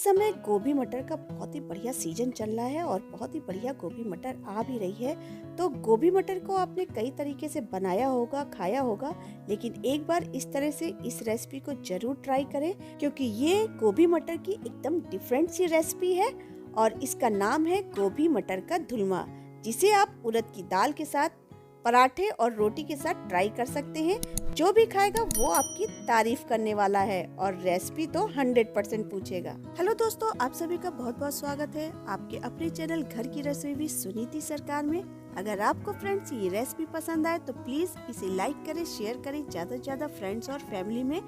समय गोभी मटर का बहुत ही बढ़िया सीजन चल रहा है और बहुत ही बढ़िया गोभी मटर आ भी रही है। तो गोभी मटर को आपने कई तरीके से बनाया होगा, खाया होगा, लेकिन एक बार इस तरह से इस रेसिपी को जरूर ट्राई करें, क्योंकि ये गोभी मटर की एकदम डिफरेंट सी रेसिपी है और इसका नाम है गोभी मटर का धुलमा, जिसे आप उड़द की दाल के साथ, पराठे और रोटी के साथ ट्राई कर सकते हैं। जो भी खाएगा वो आपकी तारीफ करने वाला है और रेसिपी तो 100% पूछेगा। हेलो दोस्तों, आप सभी का बहुत बहुत स्वागत है आपके अपने चैनल घर की रसोई भी सुनीति सरकार में। अगर आपको फ्रेंड्स ये रेसिपी पसंद आए तो प्लीज इसे लाइक करें, शेयर करें ज्यादा से ज्यादा फ्रेंड्स और फैमिली में।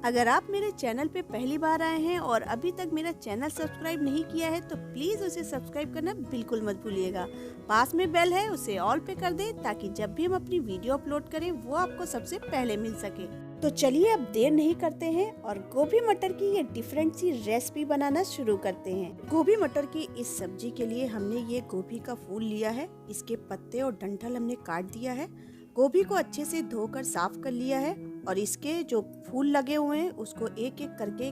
अगर आप मेरे चैनल पे पहली बार आए हैं और अभी तक मेरा चैनल सब्सक्राइब नहीं किया है तो प्लीज उसे सब्सक्राइब करना बिल्कुल मत भूलिएगा। पास में बेल है, उसे ऑल पे कर दें ताकि जब भी हम अपनी वीडियो अपलोड करें वो आपको सबसे पहले मिल सके। तो चलिए अब देर नहीं करते हैं और गोभी मटर की ये डिफरेंट सी रेसिपी बनाना शुरू करते हैं। गोभी मटर की इस सब्जी के लिए हमने ये गोभी का फूल लिया है, इसके पत्ते और डंठल हमने काट दिया है। गोभी को अच्छे से धोकर साफ कर लिया है और इसके जो फूल लगे हुए हैं उसको एक एक करके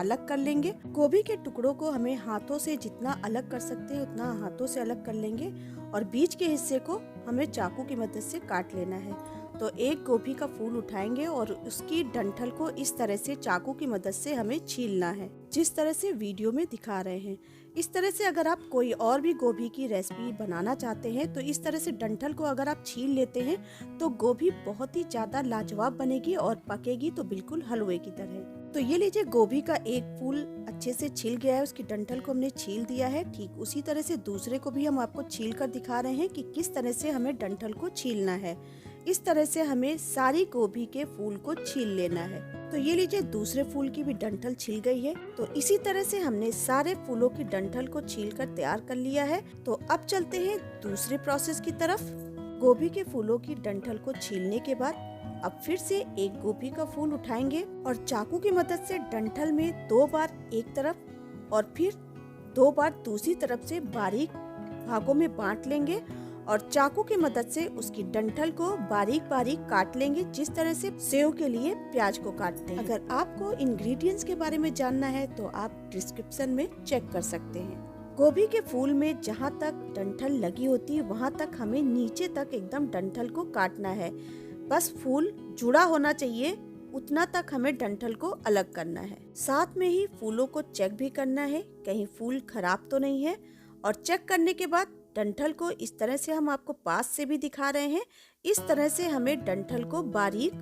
अलग कर लेंगे। गोभी के टुकड़ों को हमें हाथों से जितना अलग कर सकते हैं उतना हाथों से अलग कर लेंगे और बीच के हिस्से को हमें चाकू की मदद से काट लेना है। तो एक गोभी का फूल उठाएंगे और उसकी डंठल को इस तरह से चाकू की मदद से हमें छीलना है, जिस तरह से वीडियो में दिखा रहे हैं। इस तरह से अगर आप कोई और भी गोभी की रेसिपी बनाना चाहते हैं तो इस तरह से डंठल को अगर आप छील लेते हैं तो गोभी बहुत ही ज्यादा लाजवाब बनेगी और पकेगी तो बिल्कुल हलवे की तरह। तो ये लीजिए, गोभी का एक फूल अच्छे से छिल गया है, उसकी डंठल को हमने छील दिया है। ठीक उसी तरह से दूसरे को भी हम आपको छील कर दिखा रहे हैं कि किस तरह से हमें डंठल को छीलना है। इस तरह से हमें सारी गोभी के फूल को छील लेना है। तो ये लीजिए, दूसरे फूल की भी डंठल छिल गई है। तो इसी तरह से हमने सारे फूलों की डंठल को छील कर तैयार कर लिया है। तो अब चलते हैं दूसरे प्रोसेस की तरफ। गोभी के फूलों की डंठल को छीलने के बाद अब फिर से एक गोभी का फूल उठाएंगे और चाकू की मदद से डंठल में 2 बार एक तरफ और फिर 2 बार दूसरी तरफ से बारीक भागों में बांट लेंगे और चाकू की मदद से उसकी डंठल को बारीक बारीक काट लेंगे, जिस तरह से सेव के लिए प्याज को काटते हैं। अगर आपको इंग्रेडिएंट्स के बारे में जानना है तो आप डिस्क्रिप्शन में चेक कर सकते हैं। गोभी के फूल में जहाँ तक डंठल लगी होती है वहाँ तक हमें नीचे तक एकदम डंठल को काटना है। बस फूल जुड़ा होना चाहिए, उतना तक हमें डंठल को अलग करना है। साथ में ही फूलों को चेक भी करना है कहीं फूल खराब तो नहीं है। और चेक करने के बाद डंठल को इस तरह से हम आपको पास से भी दिखा रहे हैं, इस तरह से हमें डंठल को बारीक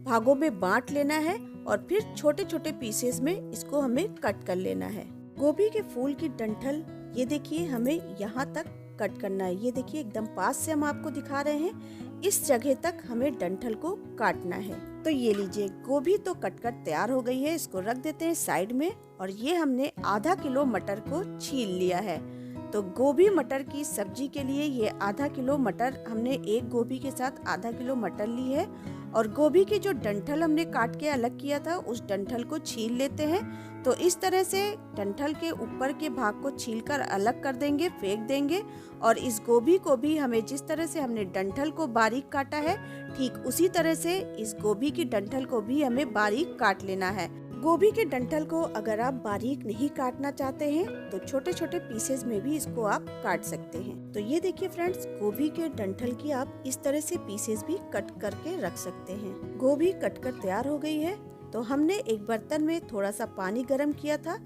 भागों में बांट लेना है और फिर छोटे छोटे पीसेस में इसको हमें कट कर लेना है। गोभी के फूल की डंठल ये देखिए हमें यहाँ तक कट करना है। ये देखिए एकदम पास से हम आपको दिखा रहे हैं, इस जगह तक हमें डंठल को काटना है। तो ये लीजिए, गोभी तो कटकर तैयार हो गई है, इसको रख देते हैं साइड में। और ये हमने आधा किलो मटर को छील लिया है। तो गोभी मटर की सब्जी के लिए ये आधा किलो मटर, हमने एक गोभी के साथ आधा किलो मटर ली है। और गोभी की जो डंठल हमने काट के अलग किया था उस डंठल को छील लेते हैं। तो इस तरह से डंठल के ऊपर के भाग को छीलकर अलग कर देंगे, फेंक देंगे। और इस गोभी को भी हमें जिस तरह से हमने डंठल को बारीक काटा है ठीक उसी तरह से इस गोभी की डंठल को भी हमें बारीक काट लेना है। गोभी के डंठल को अगर आप बारीक नहीं काटना चाहते हैं तो छोटे छोटे पीसेस में भी इसको आप काट सकते हैं। तो ये देखिए फ्रेंड्स, गोभी के डंठल की आप इस तरह से पीसेस भी कट करके रख सकते हैं। गोभी कटकर तैयार हो गई है। तो हमने एक बर्तन में थोड़ा सा पानी गरम किया था,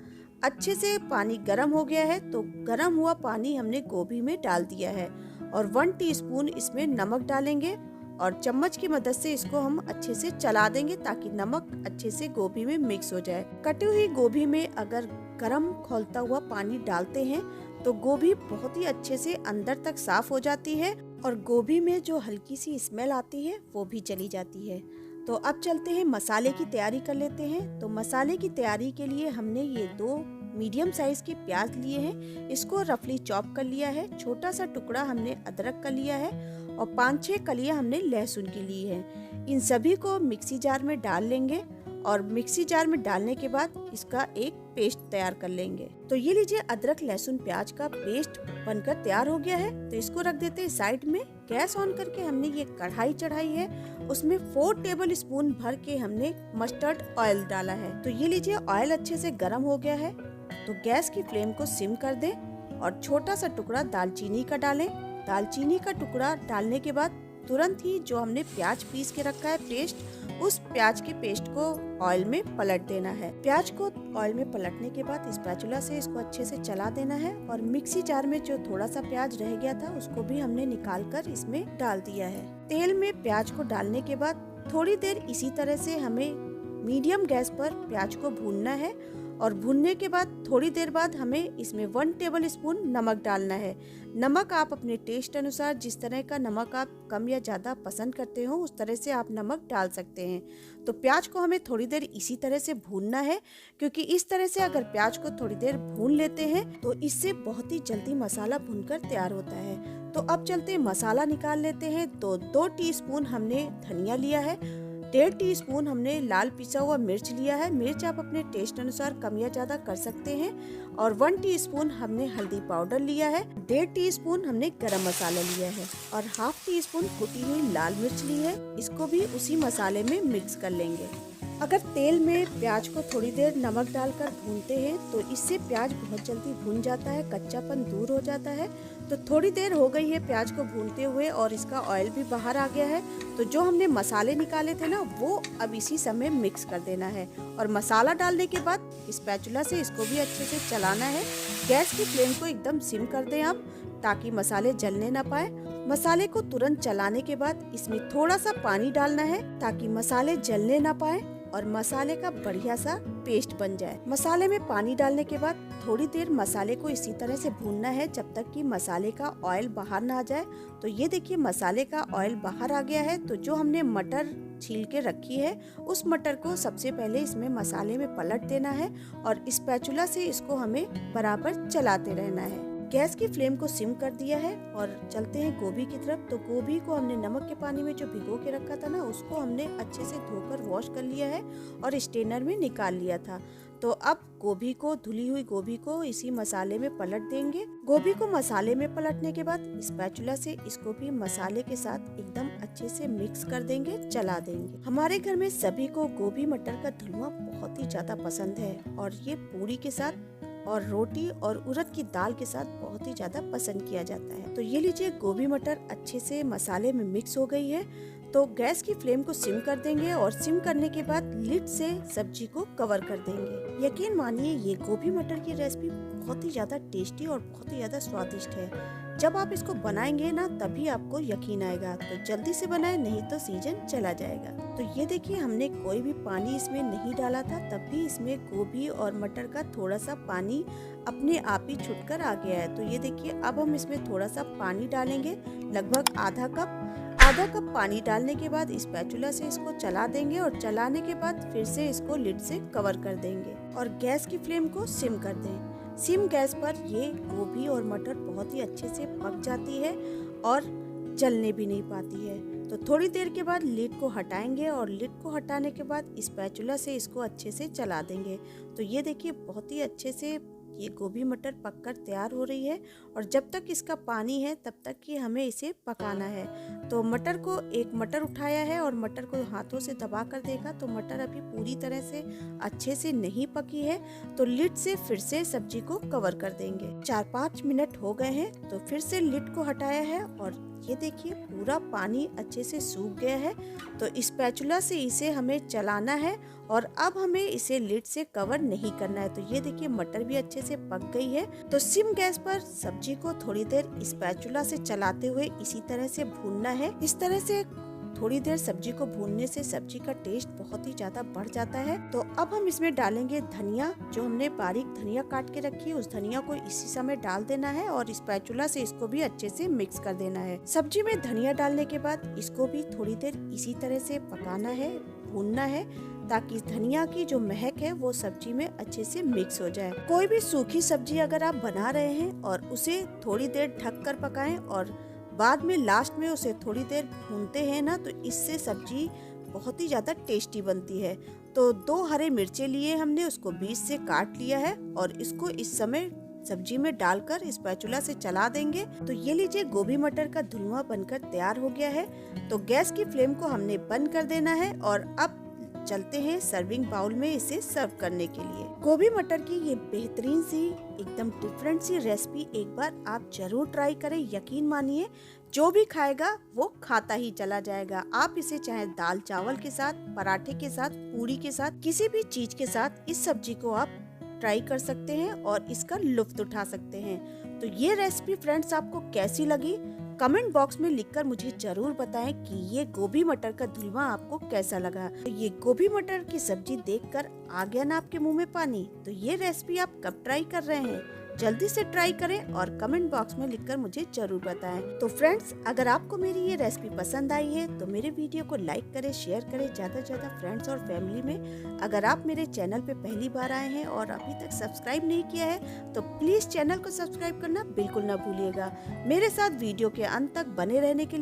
अच्छे से पानी गरम हो गया है। तो गरम हुआ पानी हमने गोभी में डाल दिया है और 1 टीस्पून इसमें नमक डालेंगे और चम्मच की मदद से इसको हम अच्छे से चला देंगे ताकि नमक अच्छे से गोभी में मिक्स हो जाए। कटी हुई गोभी में अगर गरम खौलता हुआ पानी डालते हैं तो गोभी बहुत ही अच्छे से अंदर तक साफ हो जाती है और गोभी में जो हल्की सी स्मेल आती है वो भी चली जाती है। तो अब चलते हैं मसाले की तैयारी कर लेते हैं। तो मसाले की तैयारी के लिए हमने ये 2 मीडियम साइज के प्याज लिए हैं, इसको रफली चॉप कर लिया है। छोटा सा टुकड़ा हमने अदरक का लिया है और 5-6 कलियां हमने लहसुन की ली है। इन सभी को मिक्सी जार में डाल लेंगे और मिक्सी जार में डालने के बाद इसका एक पेस्ट तैयार कर लेंगे। तो ये लीजिए, अदरक लहसुन प्याज का पेस्ट बनकर तैयार हो गया है। तो इसको रख देते हैं साइड में। गैस ऑन करके हमने ये कढ़ाई चढ़ाई है, उसमें 4 टेबल स्पून भर के हमने मस्टर्ड ऑयल डाला है। तो ये लीजिए, ऑयल अच्छे से गर्म हो गया है। तो गैस की फ्लेम को सिम कर दें और छोटा सा टुकड़ा दालचीनी का डालें। दालचीनी का टुकड़ा डालने के बाद तुरंत ही जो हमने प्याज पीस के रखा है पेस्ट, उस प्याज के पेस्ट को ऑयल में पलट देना है। प्याज को ऑयल में पलटने के बाद स्पैचुला से इसको अच्छे से चला देना है और मिक्सी जार में जो थोड़ा सा प्याज रह गया था उसको भी हमने निकाल कर इसमें डाल दिया है। तेल में प्याज को डालने के बाद थोड़ी देर इसी तरह से हमें मीडियम गैस पर प्याज को भूनना है और भूनने के बाद थोड़ी देर बाद हमें इसमें 1 टेबल स्पून नमक डालना है। नमक आप अपने टेस्ट अनुसार, जिस तरह का नमक आप कम या ज़्यादा पसंद करते हो उस तरह से आप नमक डाल सकते हैं। तो प्याज को हमें थोड़ी देर इसी तरह से भूनना है, क्योंकि इस तरह से अगर प्याज को थोड़ी देर भून लेते हैं तो इससे बहुत ही जल्दी मसाला भूनकर तैयार होता है। तो अब चलते हैं मसाला निकाल लेते हैं। तो 2 टीस्पून हमने धनिया लिया है, 1.5 टीस्पून हमने लाल पिसा हुआ मिर्च लिया है। मिर्च आप अपने टेस्ट अनुसार कम या ज्यादा कर सकते हैं। और 1 टीस्पून हमने हल्दी पाउडर लिया है, 1.5 टीस्पून हमने गरम मसाला लिया है और 1/2 टीस्पून कुटी हुई लाल मिर्च ली है। इसको भी उसी मसाले में मिक्स कर लेंगे। अगर तेल में प्याज को थोड़ी देर नमक डालकर भूनते हैं तो इससे प्याज बहुत जल्दी भून जाता है, कच्चापन दूर हो जाता है। तो थोड़ी देर हो गई है प्याज को भूनते हुए और इसका ऑयल भी बाहर आ गया है। तो जो हमने मसाले निकाले थे ना, वो अब इसी समय मिक्स कर देना है और मसाला डालने के बाद स्पैचुला से इसको भी अच्छे से चलाना है। गैस की फ्लेम को एकदम सिम कर दें आप, ताकि मसाले जलने ना पाए। मसाले को तुरंत चलाने के बाद इसमें थोड़ा सा पानी डालना है ताकि मसाले जलने ना पाए और मसाले का बढ़िया सा पेस्ट बन जाए। मसाले में पानी डालने के बाद थोड़ी देर मसाले को इसी तरह से भूनना है जब तक कि मसाले का ऑयल बाहर ना आ जाए। तो ये देखिए मसाले का ऑयल बाहर आ गया है। तो जो हमने मटर छील के रखी है उस मटर को सबसे पहले इसमें मसाले में पलट देना है और स्पैचुला से इसको हमें बराबर चलाते रहना है। गैस की फ्लेम को सिम कर दिया है और चलते हैं गोभी की तरफ। तो गोभी को हमने नमक के पानी में जो भिगो के रखा था ना, उसको हमने अच्छे से धोकर वॉश कर लिया है और स्ट्रेनर में निकाल लिया था। तो अब गोभी को, धुली हुई गोभी को इसी मसाले में पलट देंगे। गोभी को मसाले में पलटने के बाद स्पैचुला से इसको भी मसाले के साथ एकदम अच्छे से मिक्स कर देंगे, चला देंगे। हमारे घर में सभी को गोभी मटर का हलवा बहुत ही ज्यादा पसंद है और ये पूरी के साथ और रोटी और उड़द की दाल के साथ बहुत ही ज्यादा पसंद किया जाता है। तो ये लीजिए गोभी मटर अच्छे से मसाले में मिक्स हो गई है। तो गैस की फ्लेम को सिम कर देंगे और सिम करने के बाद लिड से सब्जी को कवर कर देंगे। यकीन मानिए ये गोभी मटर की रेसिपी बहुत ही ज्यादा टेस्टी और बहुत ही ज्यादा स्वादिष्ट है। जब आप इसको बनाएंगे ना तभी आपको यकीन आएगा। तो जल्दी से बनाएं, नहीं तो सीजन चला जाएगा। तो ये देखिए हमने कोई भी पानी इसमें नहीं डाला था, तब भी इसमें गोभी और मटर का थोड़ा सा पानी अपने आप ही छूटकर आ गया है। तो ये देखिए अब हम इसमें थोड़ा सा पानी डालेंगे, लगभग आधा कप पानी डालने के बाद स्पैचुला से इसको चला देंगे और चलाने के बाद फिर से इसको लिड से कवर कर देंगे और गैस की फ्लेम को सिम कर दें। सिम गैस पर ये गोभी और मटर बहुत ही अच्छे से पक जाती है और जलने भी नहीं पाती है। तो थोड़ी देर के बाद लिड को हटाएंगे और लिड को हटाने के बाद स्पैचुला से इसको अच्छे से चला देंगे। तो ये देखिए बहुत ही अच्छे से ये गोभी मटर पककर तैयार हो रही है और जब तक इसका पानी है तब तक कि हमें इसे पकाना है। तो मटर को, एक मटर उठाया है और मटर को हाथों से दबा कर देखा तो मटर अभी पूरी तरह से अच्छे से नहीं पकी है। तो लिड से फिर से सब्जी को कवर कर देंगे। 4-5 मिनट हो गए हैं तो फिर से लिड को हटाया है और ये देखिए पूरा पानी अच्छे से सूख गया है। तो स्पैचुला से इसे हमें चलाना है और अब हमें इसे लिड से कवर नहीं करना है। तो ये देखिए मटर भी अच्छे से पक गई है। तो सिम गैस पर सब्जी को थोड़ी देर स्पैचुला से चलाते हुए इसी तरह से भूनना है। इस तरह से थोड़ी देर सब्जी को भूनने से सब्जी का टेस्ट बहुत ही ज्यादा बढ़ जाता है। तो अब हम इसमें डालेंगे धनिया। जो हमने बारीक धनिया काट के रखी है उस धनिया को इसी समय डाल देना है और स्पैचुला से इसको भी अच्छे से मिक्स कर देना है। सब्जी में धनिया डालने के बाद इसको भी थोड़ी देर इसी तरह से पकाना है, भूनना है, ताकि धनिया की जो महक है वो सब्जी में अच्छे से मिक्स हो जाए। कोई भी सूखी सब्जी अगर आप बना रहे हैं और उसे थोड़ी देर ढक कर पकाएं और बाद में लास्ट में उसे थोड़ी देर भूनते हैं ना, तो इससे सब्जी बहुत ही ज्यादा टेस्टी बनती है। तो 2 हरे मिर्चे लिए हमने, उसको बीच से काट लिया है और इसको इस समय सब्जी में डालकर स्पैचुला से चला देंगे। तो ये लीजिए गोभी मटर का धुलवा बनकर तैयार हो गया है। तो गैस की फ्लेम को हमने बंद कर देना है और अब चलते हैं सर्विंग बाउल में इसे सर्व करने के लिए। गोभी मटर की ये बेहतरीन सी एकदम डिफरेंट सी रेसिपी एक बार आप जरूर ट्राई करें। यकीन मानिए जो भी खाएगा वो खाता ही चला जाएगा। आप इसे चाहे दाल चावल के साथ, पराठे के साथ, पूरी के साथ, किसी भी चीज के साथ इस सब्जी को आप ट्राई कर सकते हैं और इसका लुत्फ उठा सकते हैं। तो ये रेसिपी फ्रेंड्स आपको कैसी लगी कमेंट बॉक्स में लिखकर मुझे जरूर बताएं कि ये गोभी मटर का दुलवा आपको कैसा लगा। तो ये गोभी मटर की सब्जी देखकर आ गया ना आपके मुंह में पानी? तो ये रेसिपी आप कब ट्राई कर रहे हैं? जल्दी से ट्राई करें और कमेंट बॉक्स में लिखकर मुझे जरूर बताएं। तो फ्रेंड्स अगर आपको मेरी ये रेसिपी पसंद आई है तो मेरे वीडियो को लाइक करें, शेयर करें ज्यादा से ज्यादा फ्रेंड्स और फैमिली में। अगर आप मेरे चैनल पे पहली बार आए हैं और अभी तक सब्सक्राइब नहीं किया है तो प्लीज चैनल को सब्सक्राइब करना बिल्कुल ना भूलिएगा। मेरे साथ वीडियो के अंत तक बने रहने के लिए